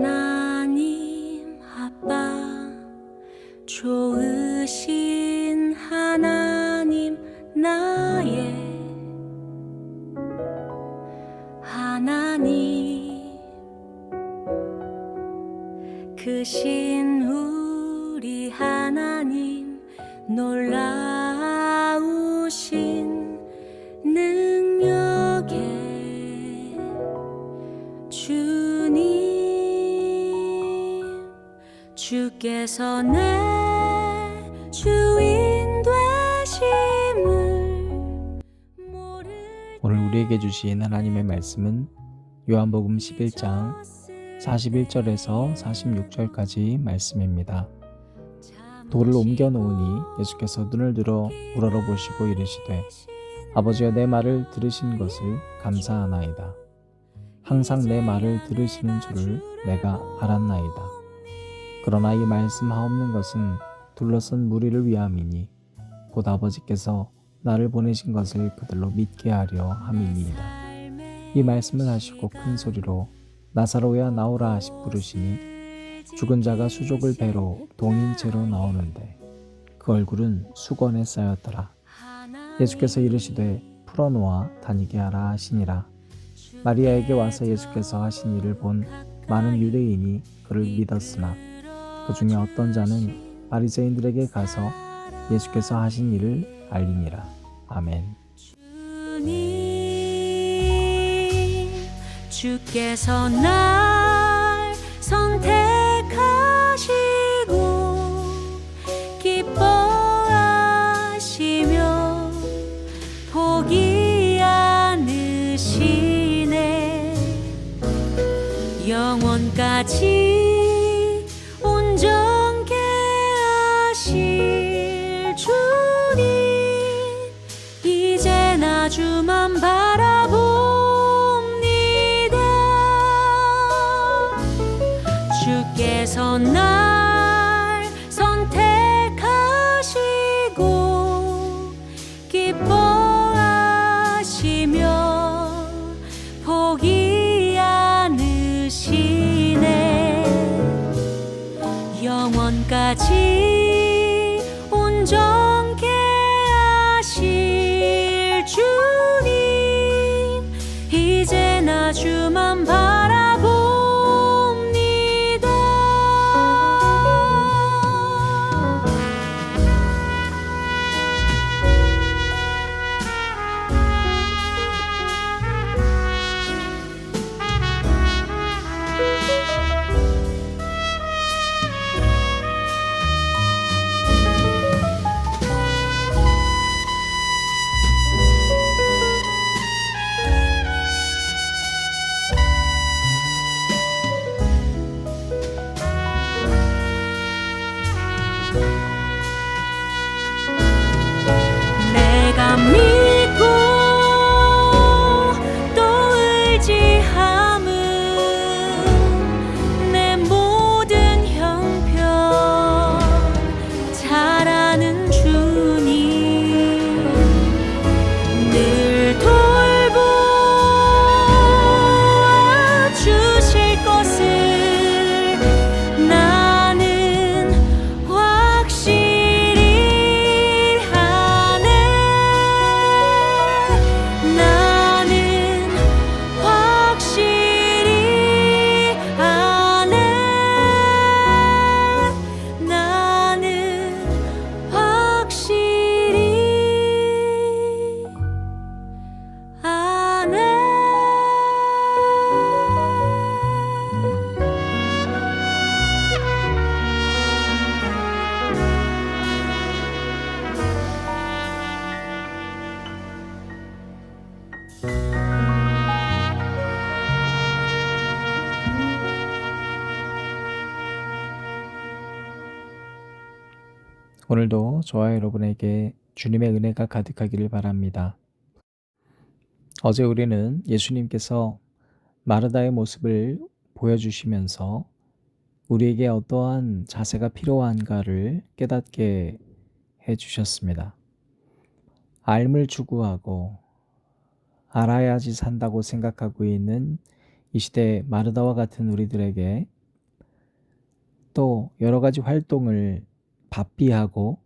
하나님 아빠 좋으신 하나님 나의 하나님 크신 우리 하나님 놀라우신 능력의 주님 주께서 내 주인 되심을 오늘 우리에게 주신 하나님의 말씀은 요한복음 11장 41절에서 46절까지 말씀입니다. 돌을 옮겨 놓으니 예수께서 눈을 들어 우러러 보시고 이르시되 아버지여 내 말을 들으신 것을 감사하나이다. 항상 내 말을 들으시는 줄을 내가 알았나이다. 그러나 이 말씀 하옵는 것은 둘러선 무리를 위함이니 곧 아버지께서 나를 보내신 것을 그들로 믿게 하려 함이니이다. 이 말씀을 하시고 큰 소리로 나사로야 나오라 하시 부르시니 죽은 자가 수족을 배로 동인 채로 나오는데 그 얼굴은 수건에 쌓였더라. 예수께서 이르시되 풀어놓아 다니게 하라 하시니라. 마리아에게 와서 예수께서 하신 일을 본 많은 유대인이 그를 믿었으나 그 중에 어떤 자는 바리새인들에게 가서 예수께서 하신 일을 알리니라. 아멘. 주께서 날 선택하시고 기뻐하시며 포기 않으시네. 영원까지 온전케 하실 주님 이제 나 주만 바라봅니다. 주께서 날 선택하시고 기뻐하시며 포기 않으시네. 영원까지 온전케 하실 주님 이제 나 주만 바라봅니다. 내가 믿고 또 의지함은 내 모든 형편 잘 아는 주님 늘 돌보아 주실 것을 나는 확실히 나는 확실히 아네. 나는 확실히 아네. 오늘도 저와 여러분에게 주님의 은혜가 가득하기를 바랍니다. 어제 우리는 예수님께서 마르다의 모습을 보여주시면서 우리에게 어떠한 자세가 필요한가를 깨닫게 해주셨습니다. 알을 추구하고 알아야지 산다고 생각하고 있는 이 시대 마르다와 같은 우리들에게 또 여러 가지 활동을 바삐하고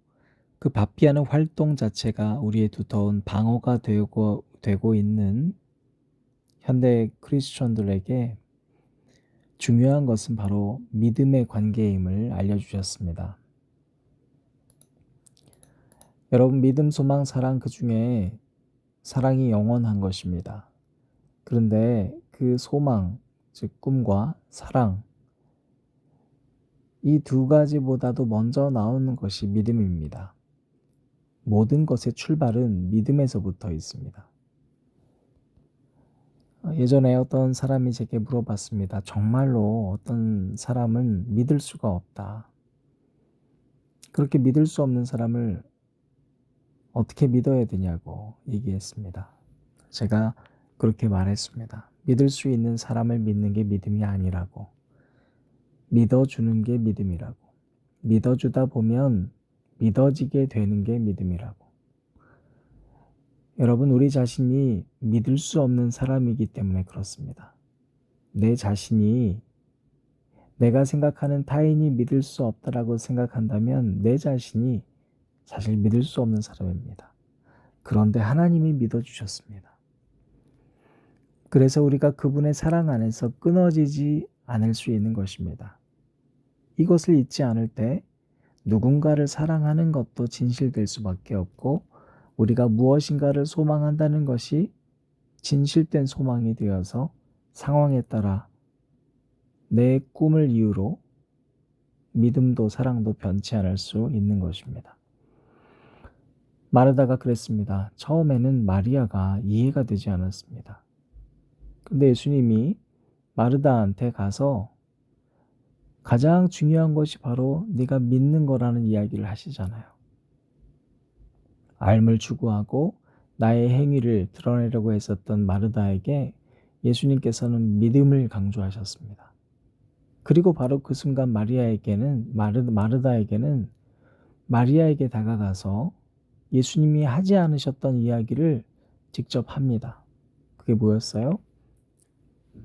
그 바삐하는 활동 자체가 우리의 두터운 방어가 되고 있는 현대 크리스천들에게 중요한 것은 바로 믿음의 관계임을 알려주셨습니다. 여러분, 믿음, 소망, 사랑, 그 중에 사랑이 영원한 것입니다. 그런데 그 소망, 즉 꿈과 사랑, 이 두 가지보다도 먼저 나오는 것이 믿음입니다. 모든 것의 출발은 믿음에서부터 있습니다. 예전에 어떤 사람이 제게 물어봤습니다. 정말로 어떤 사람은 믿을 수가 없다. 그렇게 믿을 수 없는 사람을 어떻게 믿어야 되냐고 얘기했습니다. 제가 그렇게 말했습니다. 믿을 수 있는 사람을 믿는 게 믿음이 아니라고. 믿어주는 게 믿음이라고. 믿어주다 보면 믿어지게 되는 게 믿음이라고. 여러분, 우리 자신이 믿을 수 없는 사람이기 때문에 그렇습니다. 내 자신이 내가 생각하는 타인이 믿을 수 없다라고 생각한다면 내 자신이 사실 믿을 수 없는 사람입니다. 그런데 하나님이 믿어주셨습니다. 그래서 우리가 그분의 사랑 안에서 끊어지지 않을 수 있는 것입니다. 이것을 잊지 않을 때 누군가를 사랑하는 것도 진실될 수밖에 없고 우리가 무엇인가를 소망한다는 것이 진실된 소망이 되어서 상황에 따라 내 꿈을 이유로 믿음도 사랑도 변치 않을 수 있는 것입니다. 마르다가 그랬습니다. 처음에는 마리아가 이해가 되지 않았습니다. 근데 예수님이 마르다한테 가서 가장 중요한 것이 바로 네가 믿는 거라는 이야기를 하시잖아요. 알물 추구하고 나의 행위를 드러내려고 했었던 마르다에게 예수님께서는 믿음을 강조하셨습니다. 그리고 바로 그 순간 마르다에게는 마리아에게 다가가서 예수님이 하지 않으셨던 이야기를 직접 합니다. 그게 뭐였어요?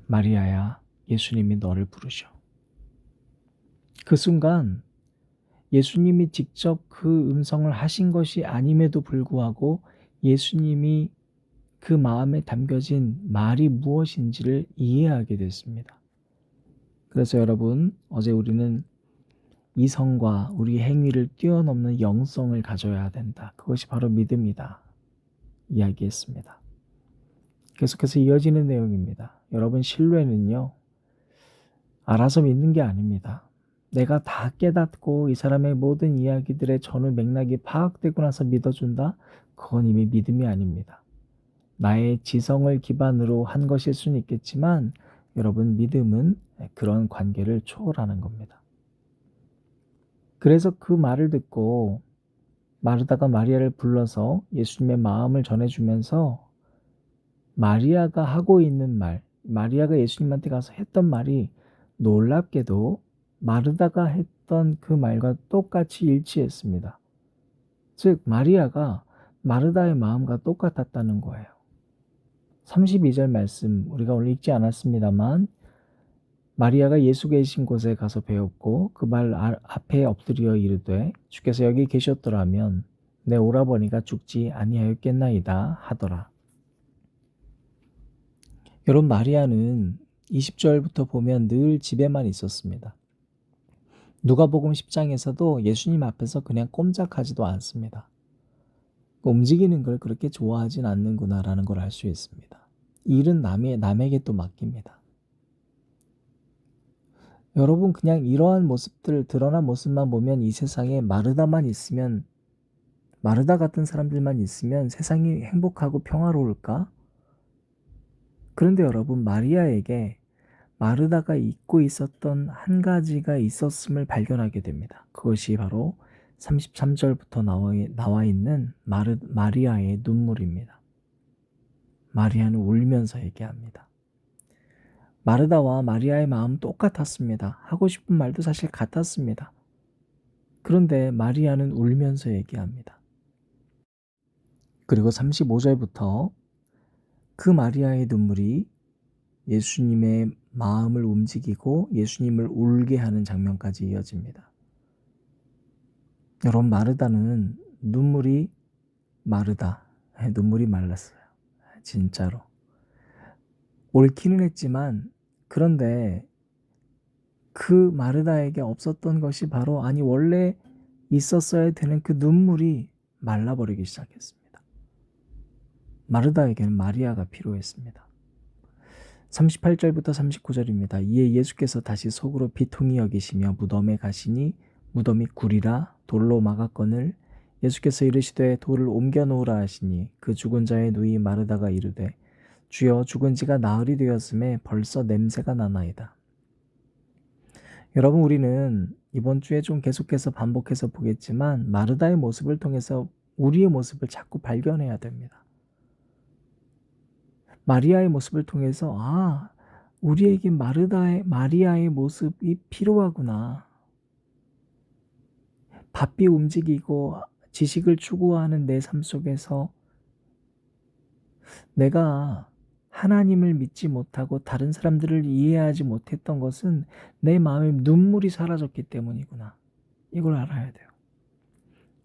마리아야, 예수님이 너를 부르셔. 그 순간 예수님이 직접 그 음성을 하신 것이 아님에도 불구하고 예수님이 그 마음에 담겨진 말이 무엇인지를 이해하게 됐습니다. 그래서 여러분, 어제 우리는 이성과 우리 행위를 뛰어넘는 영성을 가져야 된다. 그것이 바로 믿음이다. 이야기했습니다. 계속해서 이어지는 내용입니다. 여러분, 신뢰는요, 알아서 믿는 게 아닙니다. 내가 다 깨닫고 이 사람의 모든 이야기들의 전후 맥락이 파악되고 나서 믿어준다? 그건 이미 믿음이 아닙니다. 나의 지성을 기반으로 한 것일 수는 있겠지만 여러분, 믿음은 그런 관계를 초월하는 겁니다. 그래서 그 말을 듣고 마르다가 마리아를 불러서 예수님의 마음을 전해주면서 마리아가 하고 있는 말, 마리아가 예수님한테 가서 했던 말이 놀랍게도 마르다가 했던 그 말과 똑같이 일치했습니다. 즉 마리아가 마르다의 마음과 똑같았다는 거예요. 32절 말씀 우리가 오늘 읽지 않았습니다만 마리아가 예수 계신 곳에 가서 배웠고 그 말 앞에 엎드려 이르되 주께서 여기 계셨더라면 내 오라버니가 죽지 아니하였겠나이다 하더라. 여러분, 마리아는 20절부터 보면 늘 집에만 있었습니다. 누가복음 10장에서도 예수님 앞에서 그냥 꼼짝하지도 않습니다. 움직이는 걸 그렇게 좋아하진 않는구나라는 걸 알 수 있습니다. 일은 남에게 또 맡깁니다. 여러분, 그냥 이러한 모습들, 드러난 모습만 보면 이 세상에 마르다 같은 사람들만 있으면 세상이 행복하고 평화로울까? 그런데 여러분, 마리아에게 마르다가 잊고 있었던 한 가지가 있었음을 발견하게 됩니다. 그것이 바로 33절부터 나와 있는 마리아의 눈물입니다. 마리아는 울면서 얘기합니다. 마르다와 마리아의 마음은 똑같았습니다. 하고 싶은 말도 사실 같았습니다. 그런데 마리아는 울면서 얘기합니다. 그리고 35절부터 그 마리아의 눈물이 예수님의 마음을 움직이고 예수님을 울게 하는 장면까지 이어집니다. 여러분, 마르다는 눈물이 마르다. 눈물이 말랐어요. 진짜로. 옳기는 했지만, 그런데 그 마르다에게 없었던 것이 바로, 원래 있었어야 되는 그 눈물이 말라버리기 시작했습니다. 마르다에게는 마리아가 필요했습니다. 38절부터 39절입니다. 이에 예수께서 다시 속으로 비통히 여기시며 무덤에 가시니 무덤이 굴이라 돌로 막았거늘 예수께서 이르시되 돌을 옮겨 놓으라 하시니 그 죽은 자의 누이 마르다가 이르되 주여 죽은 지가 나흘이 되었음에 벌써 냄새가 나나이다. 여러분, 우리는 이번 주에 좀 계속해서 반복해서 보겠지만 마르다의 모습을 통해서 우리의 모습을 자꾸 발견해야 됩니다. 마리아의 모습을 통해서 우리에게 마리아의 모습이 필요하구나. 바삐 움직이고 지식을 추구하는 내 삶 속에서 내가 하나님을 믿지 못하고 다른 사람들을 이해하지 못했던 것은 내 마음에 눈물이 사라졌기 때문이구나. 이걸 알아야 돼요.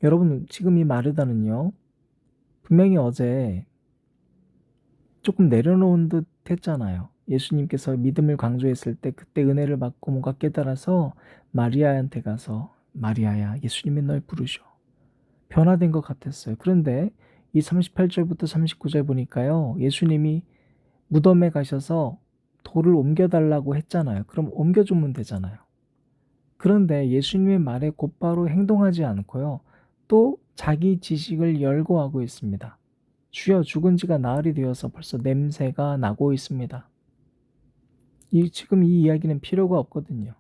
여러분, 지금 이 마르다는요, 분명히 어제 조금 내려놓은 듯 했잖아요. 예수님께서 믿음을 강조했을 때 그때 은혜를 받고 뭔가 깨달아서 마리아한테 가서 마리아야, 예수님이 널 부르셔. 변화된 것 같았어요. 그런데 이 38절부터 39절 보니까요, 예수님이 무덤에 가셔서 돌을 옮겨달라고 했잖아요. 그럼 옮겨주면 되잖아요. 그런데 예수님의 말에 곧바로 행동하지 않고요, 또 자기 지식을 열거하고 있습니다. 주여 죽은 지가 나흘이 되어서 벌써 냄새가 나고 있습니다. 지금 이 이야기는 필요가 없거든요.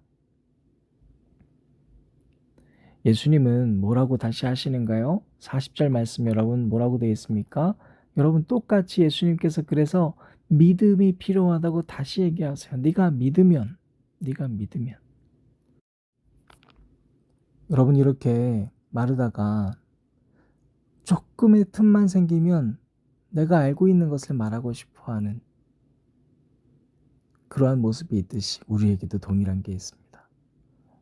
예수님은 뭐라고 다시 하시는가요? 40절 말씀 여러분 뭐라고 되어 있습니까? 여러분, 똑같이 예수님께서 그래서 믿음이 필요하다고 다시 얘기하세요. 네가 믿으면. 여러분, 이렇게 마르다가 조금의 틈만 생기면 내가 알고 있는 것을 말하고 싶어하는 그러한 모습이 있듯이 우리에게도 동일한 게 있습니다.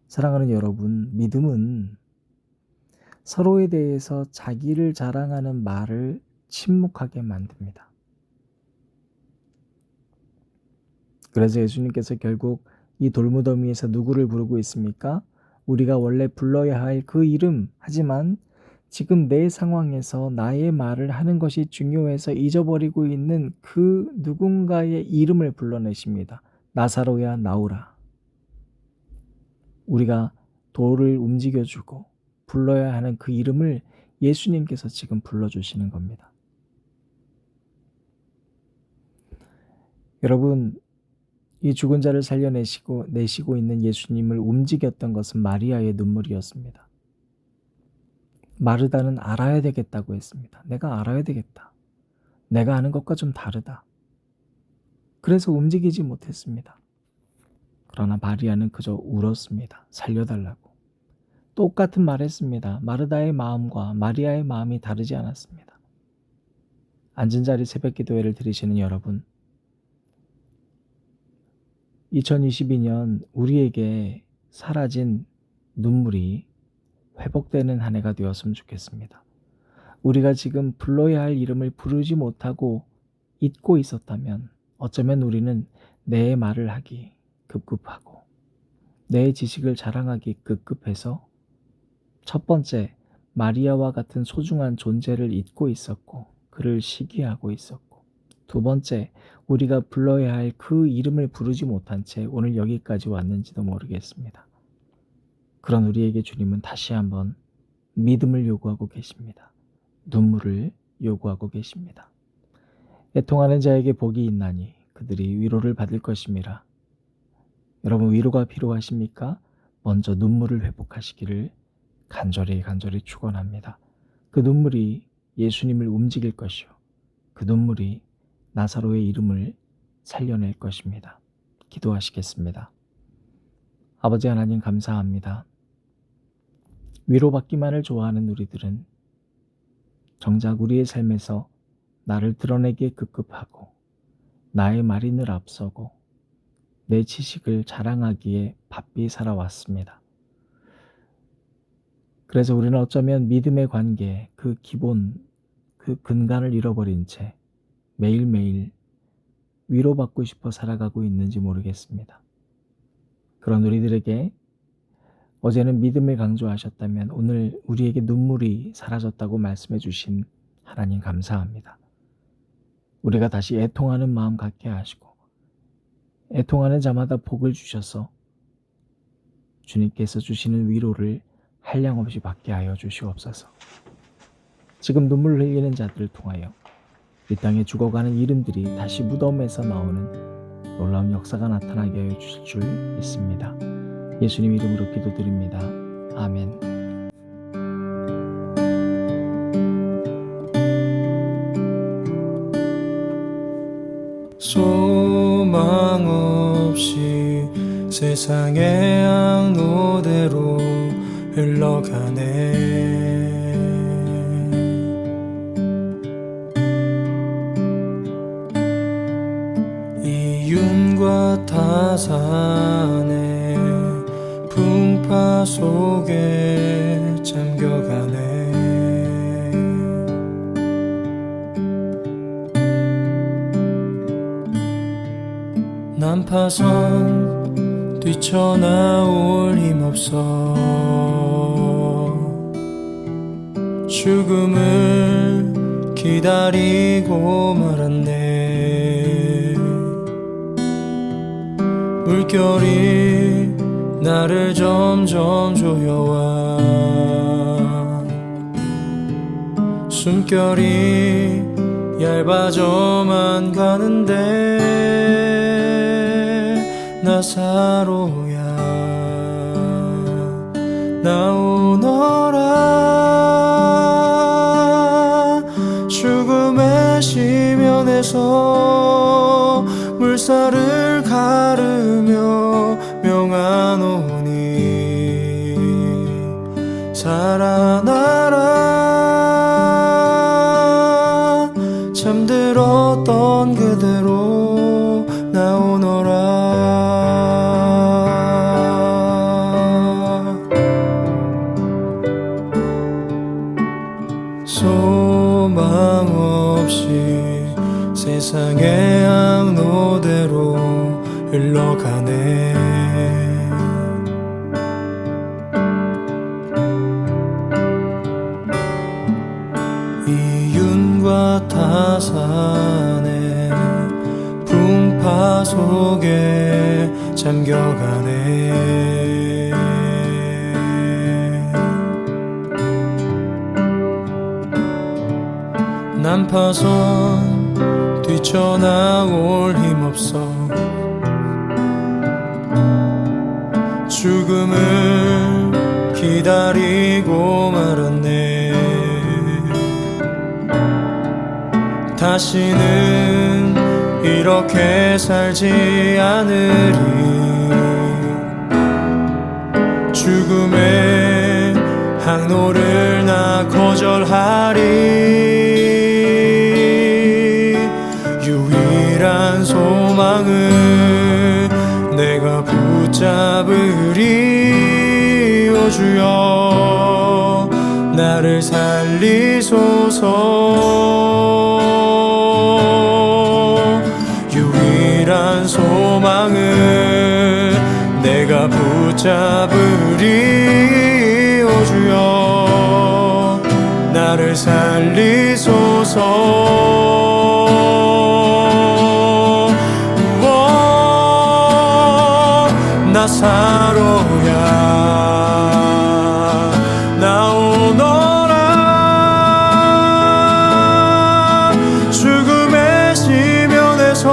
사랑하는 여러분, 믿음은 서로에 대해서 자기를 자랑하는 말을 침묵하게 만듭니다. 그래서 예수님께서 결국 이 돌무더미에서 누구를 부르고 있습니까? 우리가 원래 불러야 할 그 이름, 하지만 지금 내 상황에서 나의 말을 하는 것이 중요해서 잊어버리고 있는 그 누군가의 이름을 불러내십니다. 나사로야, 나오라. 우리가 돌을 움직여주고 불러야 하는 그 이름을 예수님께서 지금 불러주시는 겁니다. 여러분, 이 죽은 자를 살려내시고 있는 예수님을 움직였던 것은 마리아의 눈물이었습니다. 마르다는 알아야 되겠다고 했습니다. 내가 알아야 되겠다. 내가 아는 것과 좀 다르다. 그래서 움직이지 못했습니다. 그러나 마리아는 그저 울었습니다. 살려달라고. 똑같은 말 했습니다. 마르다의 마음과 마리아의 마음이 다르지 않았습니다. 앉은 자리 새벽 기도회를 들으시는 여러분, 2022년 우리에게 사라진 눈물이 회복되는 한 해가 되었으면 좋겠습니다. 우리가 지금 불러야 할 이름을 부르지 못하고 잊고 있었다면 어쩌면 우리는 내 말을 하기 급급하고 내 지식을 자랑하기 급급해서 첫 번째, 마리아와 같은 소중한 존재를 잊고 있었고 그를 시기하고 있었고, 두 번째, 우리가 불러야 할 그 이름을 부르지 못한 채 오늘 여기까지 왔는지도 모르겠습니다. 그런 우리에게 주님은 다시 한번 믿음을 요구하고 계십니다. 눈물을 요구하고 계십니다. 애통하는 자에게 복이 있나니 그들이 위로를 받을 것임이라. 여러분, 위로가 필요하십니까? 먼저 눈물을 회복하시기를 간절히 축원합니다. 그 눈물이 예수님을 움직일 것이요, 그 눈물이 나사로의 이름을 살려낼 것입니다. 기도하시겠습니다. 아버지 하나님, 감사합니다. 위로받기만을 좋아하는 우리들은 정작 우리의 삶에서 나를 드러내기에 급급하고 나의 말이 늘 앞서고 내 지식을 자랑하기에 바삐 살아왔습니다. 그래서 우리는 어쩌면 믿음의 관계, 그 기본, 그 근간을 잃어버린 채 매일매일 위로받고 싶어 살아가고 있는지 모르겠습니다. 그런 우리들에게 어제는 믿음을 강조하셨다면 오늘 우리에게 눈물이 사라졌다고 말씀해 주신 하나님 감사합니다. 우리가 다시 애통하는 마음 갖게 하시고 애통하는 자마다 복을 주셔서 주님께서 주시는 위로를 한량없이 받게 하여 주시옵소서. 지금 눈물을 흘리는 자들을 통하여 이 땅에 죽어가는 이름들이 다시 무덤에서 나오는 놀라운 역사가 나타나게 하여 주실 줄 믿습니다. 예수님 이름으로 기도드립니다. 아멘. 소망 없이 세상의 항로대로 흘러가네. 이윤과 타산의 풍파 속에 잠겨가네. 난파선 뛰쳐나올 힘없어 죽음을 기다리고 말았네. 물결이 나를 점점 조여와 숨결이 얇아져만 가는데 나사로야 나오너라. 죽음의 시면에서 물살을 가르며 명하노니 살아나라. 잠들었던 그대로 나오너라. 소망 없이 세상의 항로대로 흘러가네. 이윤과 타산의 풍파 속에 잠겨가네. 난파선 뛰쳐나올 힘없어 죽음을 기다리고 말았네. 다시는 이렇게 살지 않으리. 죽음의 항로를 나 거절하리. 유일한 소망을 내가 붙잡으리. 오 주여 나를 살리소서. 유일한 소망을 내가 붙잡으리. 오 주여 나를 살리소서. 나사로야 나오너라. 죽음의 시면에서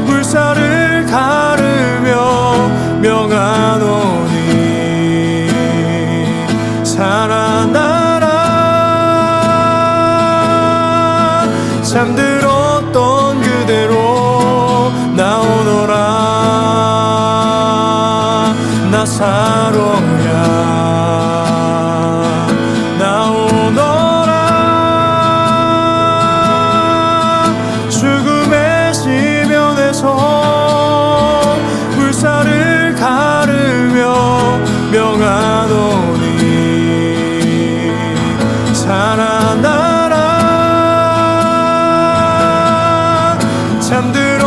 물살을 가르며 명하노니 살아나라. 잠들었던 그대로 나오너라. 나사로야 나오너라. 죽음의 잠들었던